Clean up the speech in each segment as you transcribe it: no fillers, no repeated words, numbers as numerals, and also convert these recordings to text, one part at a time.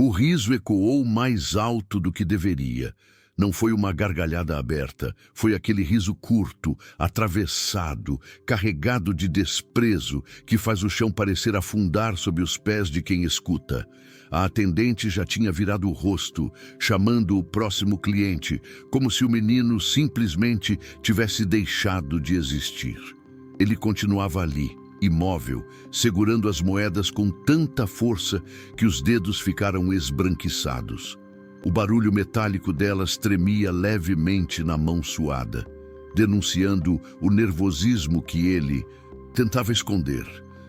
O riso ecoou mais alto do que deveria. Não foi uma gargalhada aberta, foi aquele riso curto, atravessado, carregado de desprezo, que faz o chão parecer afundar sob os pés de quem escuta. A atendente já tinha virado o rosto, chamando o próximo cliente, como se o menino simplesmente tivesse deixado de existir. Ele continuava ali, imóvel, segurando as moedas com tanta força que os dedos ficaram esbranquiçados. O barulho metálico delas tremia levemente na mão suada, denunciando o nervosismo que ele tentava esconder.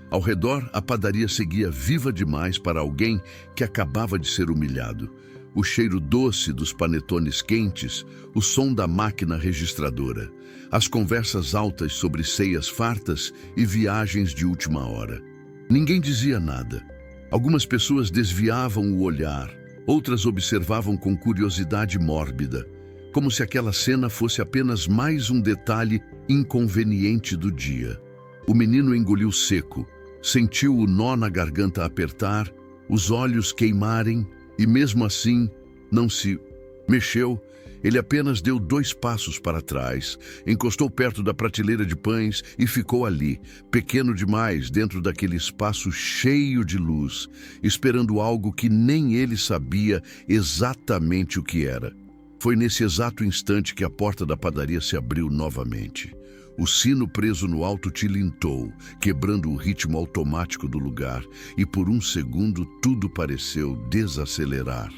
Ao redor, a padaria seguia viva demais para alguém que acabava de ser humilhado. O cheiro doce dos panetones quentes, o som da máquina registradora, as conversas altas sobre ceias fartas e viagens de última hora. Ninguém dizia nada. Algumas pessoas desviavam o olhar, outras observavam com curiosidade mórbida, como se aquela cena fosse apenas mais um detalhe inconveniente do dia. O menino engoliu seco, sentiu o nó na garganta apertar, os olhos queimarem e mesmo assim não se mexeu. Ele apenas deu 2 passos para trás, encostou perto da prateleira de pães e ficou ali, pequeno demais dentro daquele espaço cheio de luz, esperando algo que nem ele sabia exatamente o que era. Foi nesse exato instante que a porta da padaria se abriu novamente. O sino preso no alto tilintou, quebrando o ritmo automático do lugar, e por um segundo tudo pareceu desacelerar.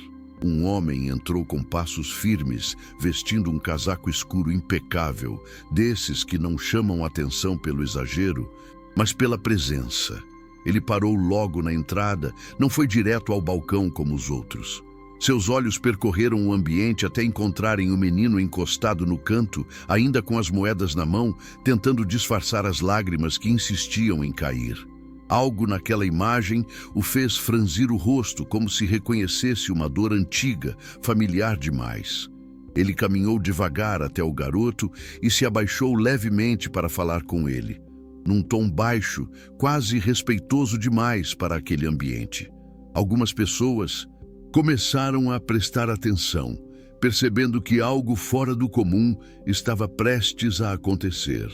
Um homem entrou com passos firmes, vestindo um casaco escuro impecável, desses que não chamam atenção pelo exagero, mas pela presença. Ele parou logo na entrada, não foi direto ao balcão como os outros. Seus olhos percorreram o ambiente até encontrarem o menino encostado no canto, ainda com as moedas na mão, tentando disfarçar as lágrimas que insistiam em cair. Algo naquela imagem o fez franzir o rosto, como se reconhecesse uma dor antiga, familiar demais. Ele caminhou devagar até o garoto e se abaixou levemente para falar com ele, num tom baixo, quase respeitoso demais para aquele ambiente. Algumas pessoas começaram a prestar atenção, percebendo que algo fora do comum estava prestes a acontecer.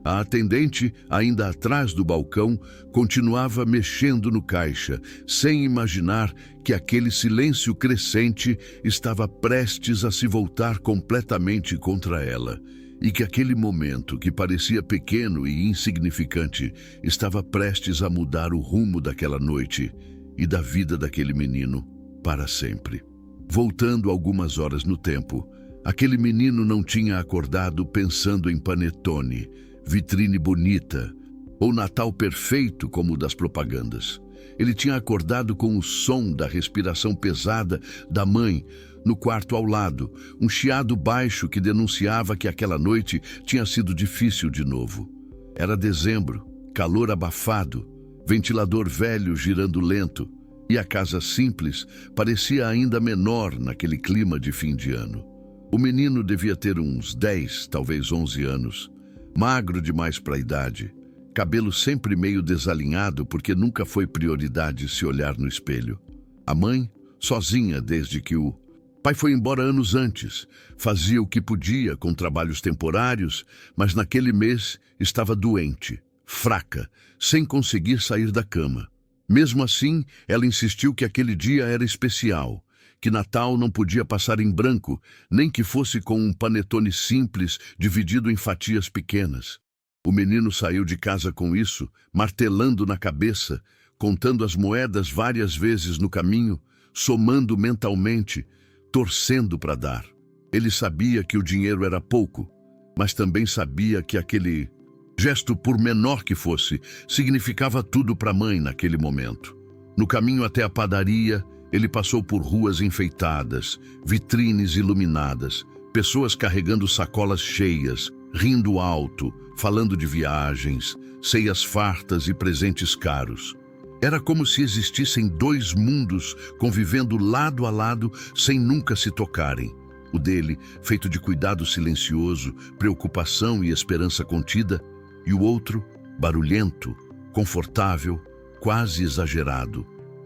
A atendente, ainda atrás do balcão, continuava mexendo no caixa, sem imaginar que aquele silêncio crescente estava prestes a se voltar completamente contra ela, e que aquele momento, que parecia pequeno e insignificante, estava prestes a mudar o rumo daquela noite e da vida daquele menino para sempre. Voltando algumas horas no tempo, aquele menino não tinha acordado pensando em panetone, vitrine bonita, ou Natal perfeito como o das propagandas. Ele tinha acordado com o som da respiração pesada da mãe no quarto ao lado, um chiado baixo que denunciava que aquela noite tinha sido difícil de novo. Era dezembro, calor abafado, ventilador velho girando lento, e a casa simples parecia ainda menor naquele clima de fim de ano. O menino devia ter uns 10, talvez 11 anos, magro demais para a idade, cabelo sempre meio desalinhado porque nunca foi prioridade se olhar no espelho. A mãe, sozinha desde que o pai foi embora anos antes, fazia o que podia com trabalhos temporários, mas naquele mês estava doente, fraca, sem conseguir sair da cama. Mesmo assim, ela insistiu que aquele dia era especial, que Natal não podia passar em branco, nem que fosse com um panetone simples dividido em fatias pequenas. O menino saiu de casa com isso, martelando na cabeça, contando as moedas várias vezes no caminho, somando mentalmente, torcendo para dar. Ele sabia que o dinheiro era pouco, mas também sabia que aquele gesto, por menor que fosse, significava tudo para a mãe naquele momento. No caminho até a padaria, ele passou por ruas enfeitadas, vitrines iluminadas, pessoas carregando sacolas cheias, rindo alto, falando de viagens, ceias fartas e presentes caros. Era como se existissem 2 mundos convivendo lado a lado sem nunca se tocarem. O dele, feito de cuidado silencioso, preocupação e esperança contida, e o outro, barulhento, confortável, quase exagerado.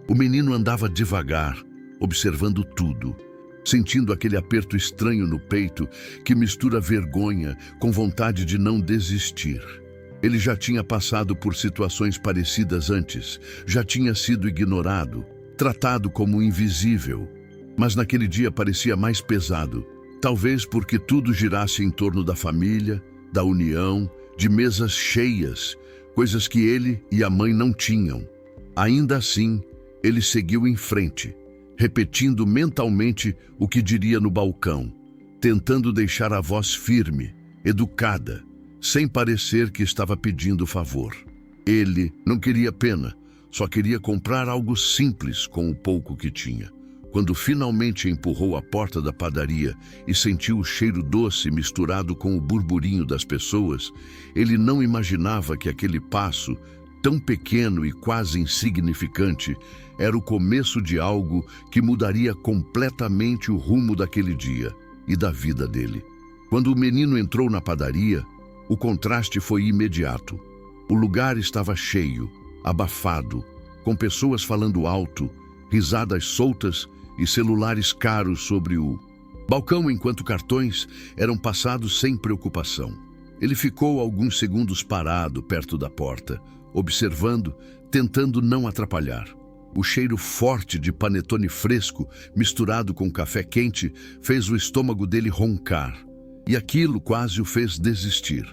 O menino andava devagar, observando tudo, sentindo aquele aperto estranho no peito que mistura vergonha com vontade de não desistir. Ele já tinha passado por situações parecidas antes, já tinha sido ignorado, tratado como invisível, mas naquele dia parecia mais pesado, talvez porque tudo girasse em torno da família, da união, de mesas cheias, coisas que ele e a mãe não tinham. Ainda assim, ele seguiu em frente, repetindo mentalmente o que diria no balcão, tentando deixar a voz firme, educada, sem parecer que estava pedindo favor. Ele não queria pena, só queria comprar algo simples com o pouco que tinha. Quando finalmente empurrou a porta da padaria e sentiu o cheiro doce misturado com o burburinho das pessoas, ele não imaginava que aquele passo, tão pequeno e quase insignificante, era o começo de algo que mudaria completamente o rumo daquele dia e da vida dele. Quando o menino entrou na padaria, o contraste foi imediato. O lugar estava cheio, abafado, com pessoas falando alto, risadas soltas e celulares caros sobre o balcão, enquanto cartões eram passados sem preocupação. Ele ficou alguns segundos parado perto da porta, observando, tentando não atrapalhar. O cheiro forte de panetone fresco, misturado com café quente, fez o estômago dele roncar, e aquilo quase o fez desistir.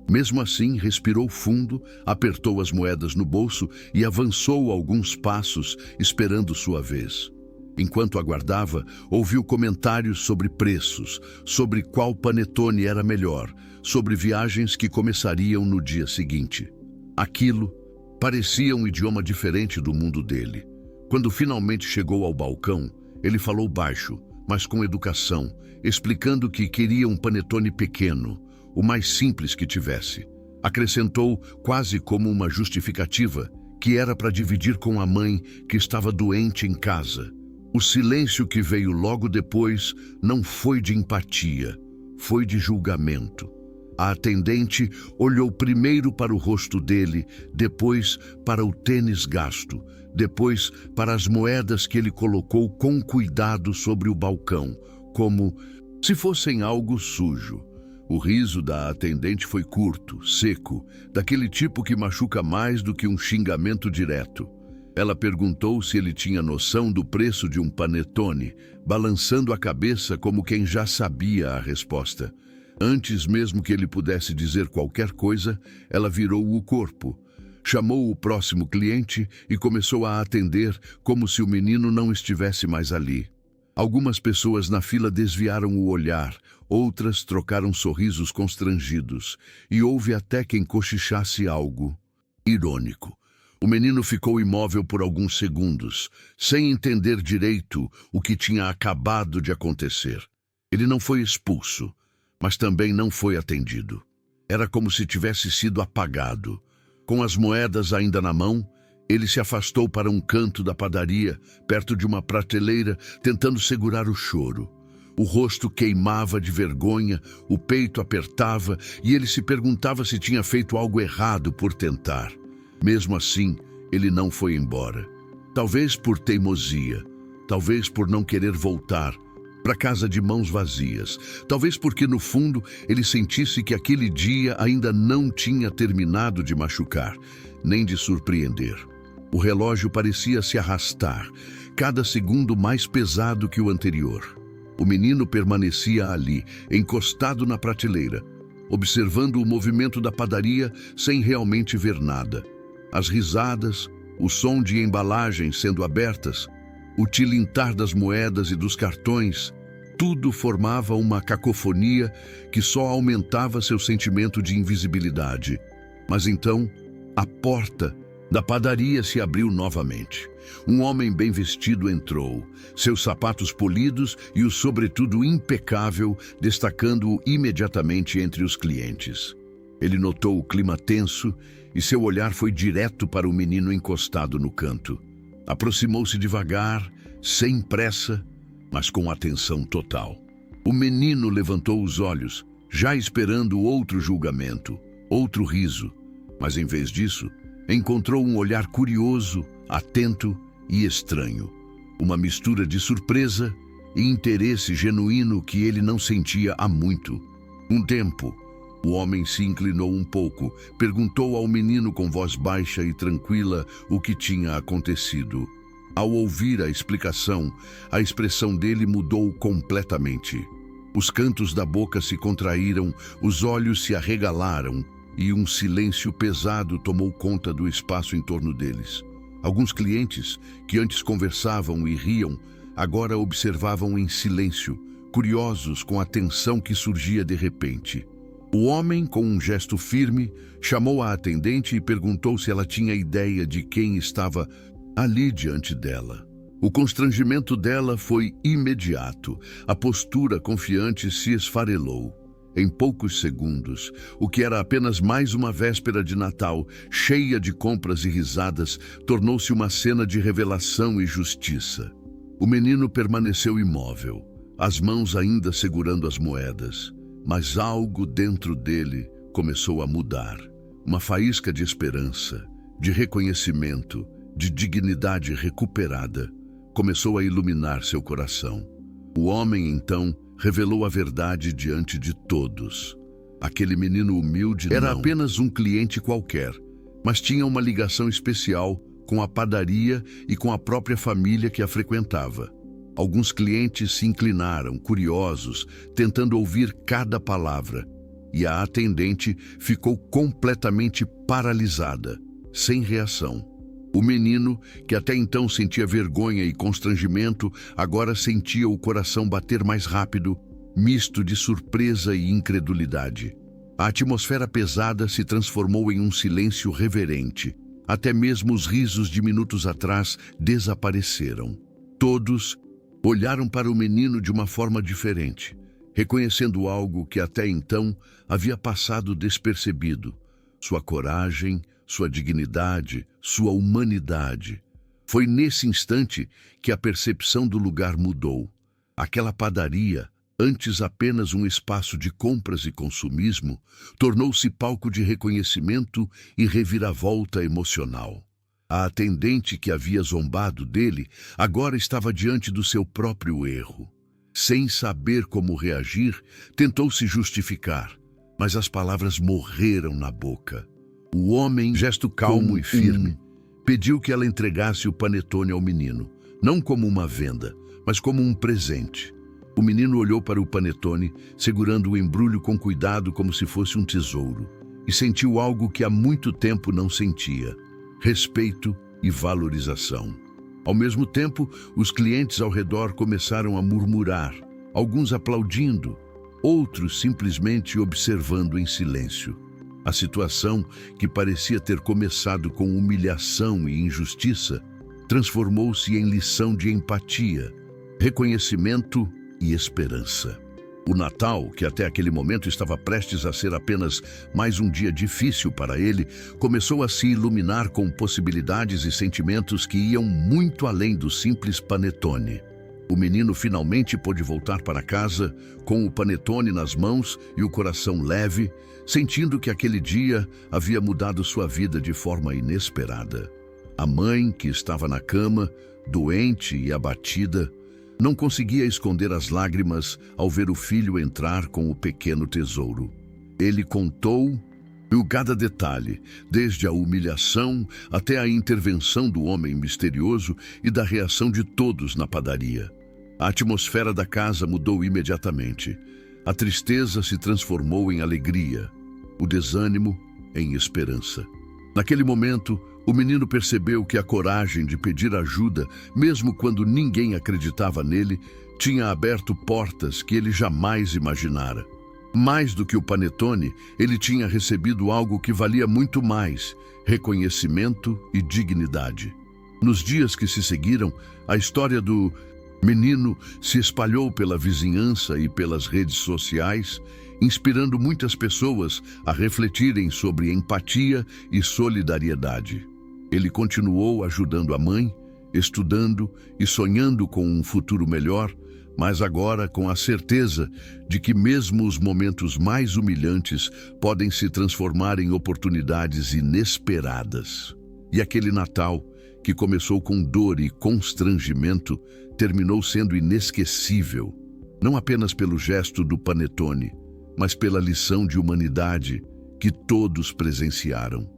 Mesmo assim, respirou fundo, apertou as moedas no bolso e avançou alguns passos, esperando sua vez. Enquanto aguardava, ouviu comentários sobre preços, sobre qual panetone era melhor, sobre viagens que começariam no dia seguinte. Aquilo parecia um idioma diferente do mundo dele. Quando finalmente chegou ao balcão, ele falou baixo, mas com educação, explicando que queria um panetone pequeno, o mais simples que tivesse. Acrescentou, quase como uma justificativa, que era para dividir com a mãe que estava doente em casa. O silêncio que veio logo depois não foi de empatia, foi de julgamento. A atendente olhou primeiro para o rosto dele, depois para o tênis gasto, depois para as moedas que ele colocou com cuidado sobre o balcão, como se fossem algo sujo. O riso da atendente foi curto, seco, daquele tipo que machuca mais do que um xingamento direto. Ela perguntou se ele tinha noção do preço de um panetone, balançando a cabeça como quem já sabia a resposta. Antes mesmo que ele pudesse dizer qualquer coisa, ela virou o corpo, chamou o próximo cliente e começou a atender como se o menino não estivesse mais ali. Algumas pessoas na fila desviaram o olhar, outras trocaram sorrisos constrangidos, e houve até quem cochichasse algo irônico. O menino ficou imóvel por alguns segundos, sem entender direito o que tinha acabado de acontecer. Ele não foi expulso, mas também não foi atendido. Era como se tivesse sido apagado. Com as moedas ainda na mão, ele se afastou para um canto da padaria, perto de uma prateleira, tentando segurar o choro. O rosto queimava de vergonha, o peito apertava e ele se perguntava se tinha feito algo errado por tentar. Mesmo assim, ele não foi embora. Talvez por teimosia, talvez por não querer voltar para casa de mãos vazias, talvez porque no fundo ele sentisse que aquele dia ainda não tinha terminado de machucar, nem de surpreender. O relógio parecia se arrastar, cada segundo mais pesado que o anterior. O menino permanecia ali, encostado na prateleira, observando o movimento da padaria sem realmente ver nada. As risadas, o som de embalagens sendo abertas, o tilintar das moedas e dos cartões, tudo formava uma cacofonia que só aumentava seu sentimento de invisibilidade. Mas então, a porta da padaria se abriu novamente. Um homem bem vestido entrou, seus sapatos polidos e o sobretudo impecável, destacando-o imediatamente entre os clientes. Ele notou o clima tenso e seu olhar foi direto para o menino encostado no canto. Aproximou-se devagar, sem pressa, mas com atenção total. O menino levantou os olhos, já esperando outro julgamento, outro riso, mas em vez disso, encontrou um olhar curioso, atento e estranho. uma mistura de surpresa e interesse genuíno que ele não sentia há muito. Um tempo, o homem se inclinou um pouco, perguntou ao menino com voz baixa e tranquila o que tinha acontecido. Ao ouvir a explicação, a expressão dele mudou completamente. Os cantos da boca se contraíram, os olhos se arregalaram e um silêncio pesado tomou conta do espaço em torno deles. Alguns clientes, que antes conversavam e riam, agora observavam em silêncio, curiosos com a tensão que surgia de repente. O homem, com um gesto firme, chamou a atendente e perguntou se ela tinha ideia de quem estava ali diante dela. O constrangimento dela foi imediato. A postura confiante se esfarelou. Em poucos segundos, o que era apenas mais uma véspera de Natal, cheia de compras e risadas, tornou-se uma cena de revelação e justiça. O menino permaneceu imóvel, as mãos ainda segurando as moedas, mas algo dentro dele começou a mudar. Uma faísca de esperança, de reconhecimento, de dignidade recuperada, começou a iluminar seu coração. O homem, então, revelou a verdade diante de todos. Aquele menino humilde era apenas um cliente qualquer, mas tinha uma ligação especial com a padaria e com a própria família que a frequentava. Alguns clientes se inclinaram, curiosos, tentando ouvir cada palavra, e a atendente ficou completamente paralisada, sem reação. O menino, que até então sentia vergonha e constrangimento, agora sentia o coração bater mais rápido, misto de surpresa e incredulidade. A atmosfera pesada se transformou em um silêncio reverente. Até mesmo os risos de minutos atrás desapareceram. Todos olharam para o menino de uma forma diferente, reconhecendo algo que até então havia passado despercebido: sua coragem, sua dignidade, sua humanidade. Foi nesse instante que a percepção do lugar mudou. Aquela padaria, antes apenas um espaço de compras e consumismo, tornou-se palco de reconhecimento e reviravolta emocional. A atendente que havia zombado dele agora estava diante do seu próprio erro. Sem saber como reagir, tentou se justificar, mas as palavras morreram na boca. O homem, gesto calmo e firme, pediu que ela entregasse o panetone ao menino, não como uma venda, mas como um presente. O menino olhou para o panetone, segurando o embrulho com cuidado como se fosse um tesouro, e sentiu algo que há muito tempo não sentia: respeito e valorização. Ao mesmo tempo, os clientes ao redor começaram a murmurar, alguns aplaudindo, outros simplesmente observando em silêncio. A situação, que parecia ter começado com humilhação e injustiça, transformou-se em lição de empatia, reconhecimento e esperança. O Natal, que até aquele momento estava prestes a ser apenas mais um dia difícil para ele, começou a se iluminar com possibilidades e sentimentos que iam muito além do simples panetone. O menino finalmente pôde voltar para casa com o panetone nas mãos e o coração leve, sentindo que aquele dia havia mudado sua vida de forma inesperada. A mãe, que estava na cama, doente e abatida, não conseguia esconder as lágrimas ao ver o filho entrar com o pequeno tesouro. Ele contou cada detalhe, desde a humilhação até a intervenção do homem misterioso e da reação de todos na padaria. A atmosfera da casa mudou imediatamente. A tristeza se transformou em alegria, o desânimo em esperança. Naquele momento, o menino percebeu que a coragem de pedir ajuda, mesmo quando ninguém acreditava nele, tinha aberto portas que ele jamais imaginara. Mais do que o panetone, ele tinha recebido algo que valia muito mais: reconhecimento e dignidade. Nos dias que se seguiram, a história do menino se espalhou pela vizinhança e pelas redes sociais, inspirando muitas pessoas a refletirem sobre empatia e solidariedade. Ele continuou ajudando a mãe, estudando e sonhando com um futuro melhor, mas agora com a certeza de que mesmo os momentos mais humilhantes podem se transformar em oportunidades inesperadas. E aquele Natal, que começou com dor e constrangimento, terminou sendo inesquecível, não apenas pelo gesto do panetone, mas pela lição de humanidade que todos presenciaram.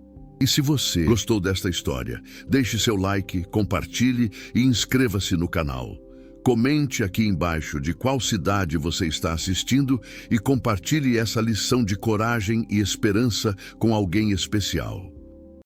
E se você gostou desta história, deixe seu like, compartilhe e inscreva-se no canal. Comente aqui embaixo de qual cidade você está assistindo e compartilhe essa lição de coragem e esperança com alguém especial.